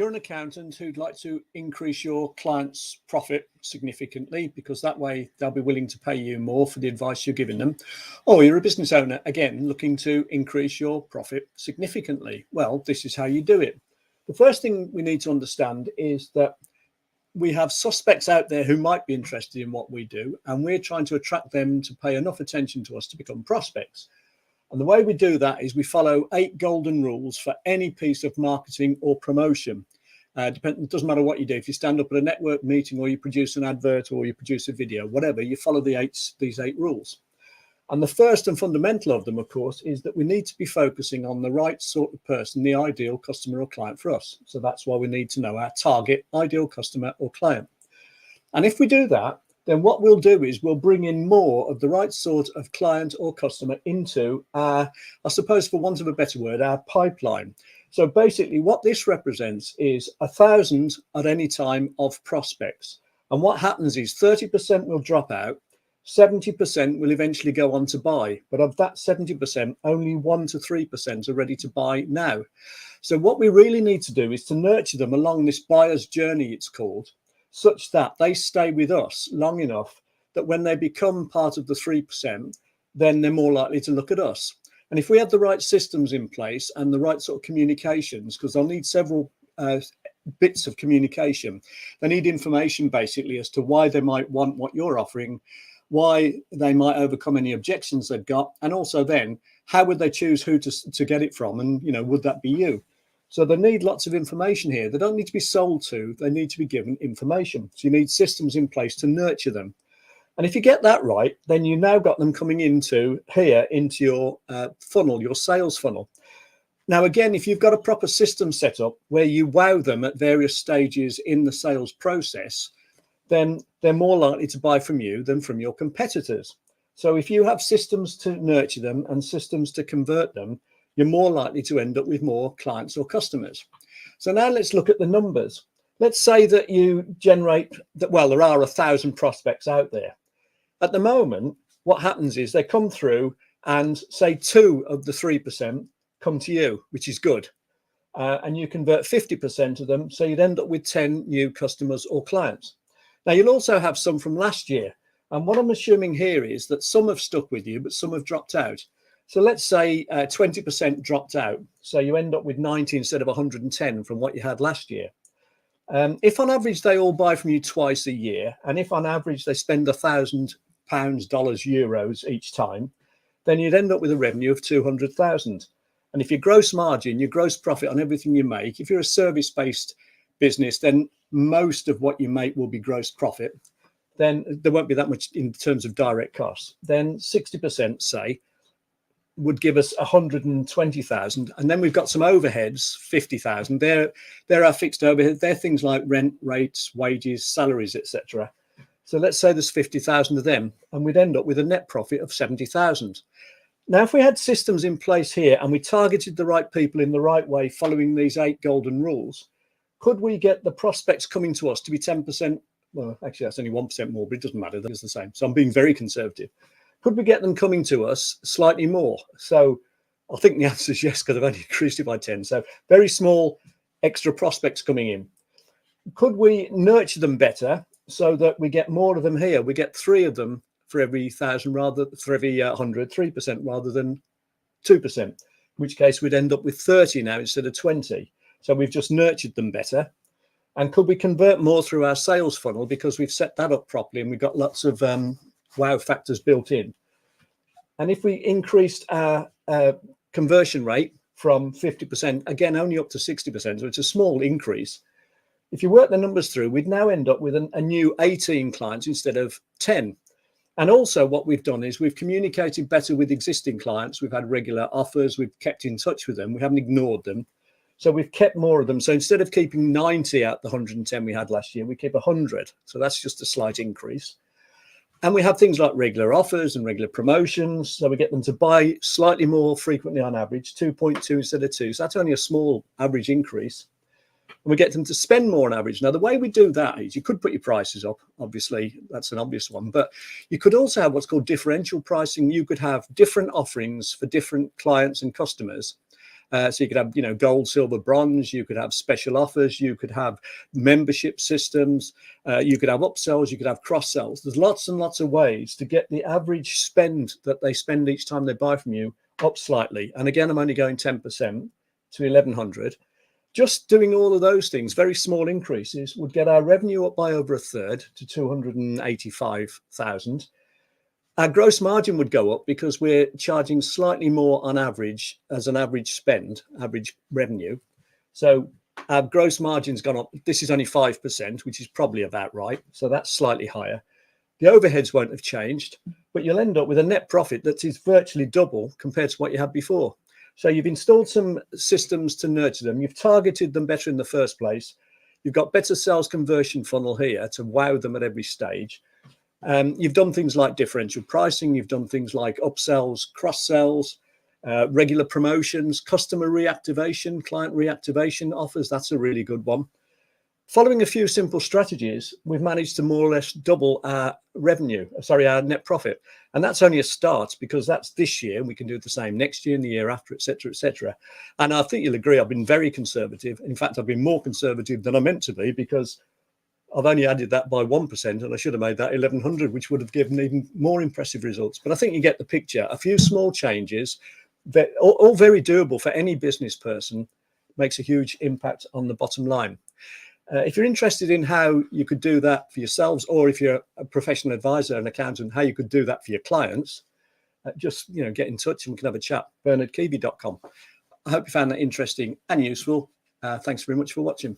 You're an accountant who'd like to increase your client's profit significantly because that way they'll be willing to pay you more for the advice you're giving them. Or you're a business owner, again, looking to increase your profit significantly. Well, this is how you do it. The first thing we need to understand is that we have suspects out there who might be interested in what we do, and we're trying to attract them to pay enough attention to us to become prospects. And the way we do that is we follow 8 golden rules for any piece of marketing or promotion. It doesn't matter what you do. If you stand up at a network meeting or you produce an advert or you produce a video, whatever, you follow these 8 rules. And the first and fundamental of them, of course, is that we need to be focusing on the right sort of person, the ideal customer or client for us. So that's why we need to know our target ideal customer or client. And if we do that, then what we'll do is we'll bring in more of the right sort of client or customer into our, I suppose for want of a better word, our pipeline. So basically what this represents is 1,000 at any time of prospects. And what happens is 30% will drop out, 70% will eventually go on to buy. But of that 70%, only 1 to 3% are ready to buy now. So what we really need to do is to nurture them along this buyer's journey, it's called, such that they stay with us long enough that when they become part of the 3%, then they're more likely to look at us. And if we have the right systems in place and the right sort of communications, because they'll need several bits of communication, they need information basically as to why they might want what you're offering, why they might overcome any objections they've got, and also then how would they choose who to get it from, and would that be you? So they need lots of information here. They don't need to be sold to, they need to be given information. So you need systems in place to nurture them. And if you get that right, then you now got them coming into your funnel, your sales funnel. Now, again, if you've got a proper system set up where you wow them at various stages in the sales process, then they're more likely to buy from you than from your competitors. So if you have systems to nurture them and systems to convert them, you're more likely to end up with more clients or customers. So now let's look at the numbers. Let's say that you generate that, well, there are 1,000 prospects out there. At the moment, what happens is they come through and say 2 of the 3% come to you, which is good. And you convert 50% of them. So you'd end up with 10 new customers or clients. Now, you'll also have some from last year. And what I'm assuming here is that some have stuck with you, but some have dropped out. So let's say 20% dropped out. So you end up with 90 instead of 110 from what you had last year. If on average they all buy from you twice a year, and if on average they spend £1,000, dollars, euros each time, then you'd end up with a revenue of 200,000. And if your gross margin, your gross profit on everything you make, if you're a service-based business, then most of what you make will be gross profit. Then there won't be that much in terms of direct costs. Then 60%, say, would give us 120,000, and then we've got some overheads, 50,000. They're our fixed overhead. They're things like rent, rates, wages, salaries, etc. So let's say there's 50,000 of them, and we'd end up with a net profit of 70,000. Now, if we had systems in place here and we targeted the right people in the right way, following these 8 golden rules, could we get the prospects coming to us to be 10%? Well, actually, that's only 1% more, but it doesn't matter. That's the same. So I'm being very conservative. Could we get them coming to us slightly more? So I think the answer is yes, because I've only increased it by 10. So very small extra prospects coming in. Could we nurture them better so that we get more of them here? We get 3 of them for every 1,000 for every 100, 3% rather than 2%, in which case we'd end up with 30 now instead of 20. So we've just nurtured them better. And could we convert more through our sales funnel because we've set that up properly and we've got lots of wow factors built in? And if we increased our conversion rate from 50%, again, only up to 60%, so it's a small increase. If you work the numbers through, we'd now end up with a new 18 clients instead of 10. And also what we've done is we've communicated better with existing clients. We've had regular offers. We've kept in touch with them. We haven't ignored them. So we've kept more of them. So instead of keeping 90 out the 110 we had last year, we keep 100. So that's just a slight increase. And we have things like regular offers and regular promotions. So we get them to buy slightly more frequently on average, 2.2 instead of 2. So that's only a small average increase. And we get them to spend more on average. Now, the way we do that is you could put your prices up. Obviously, that's an obvious one. But you could also have what's called differential pricing. You could have different offerings for different clients and customers. So you could have, gold, silver, bronze. You could have special offers. You could have membership systems. You could have upsells. You could have cross sells. There's lots and lots of ways to get the average spend that they spend each time they buy from you up slightly. And again, I'm only going 10% to 1100. Just doing all of those things, very small increases, would get our revenue up by over a third to 285,000. Our gross margin would go up because we're charging slightly more on average as an average spend, average revenue. So our gross margin's gone up. This is only 5%, which is probably about right. So that's slightly higher. The overheads won't have changed, but you'll end up with a net profit that is virtually double compared to what you had before. So you've installed some systems to nurture them. You've targeted them better in the first place. You've got better sales conversion funnel here to wow them at every stage. You've done things like differential pricing. You've done things like upsells, cross sells, regular promotions, customer reactivation, client reactivation offers. That's a really good one. Following a few simple strategies, we've managed to more or less double our our net profit. And that's only a start, because that's this year. We can do the same next year and the year after, et cetera, et cetera. And I think you'll agree, I've been very conservative. In fact, I've been more conservative than I meant to be, because I've only added that by 1%, and I should have made that 1100, which would have given even more impressive results. But I think you get the picture. A few small changes, that all very doable for any business person, makes a huge impact on the bottom line. If you're interested in how you could do that for yourselves, or if you're a professional advisor, an accountant, how you could do that for your clients, just get in touch and we can have a chat. BernardKeavy.com. I hope you found that interesting and useful. Thanks very much for watching.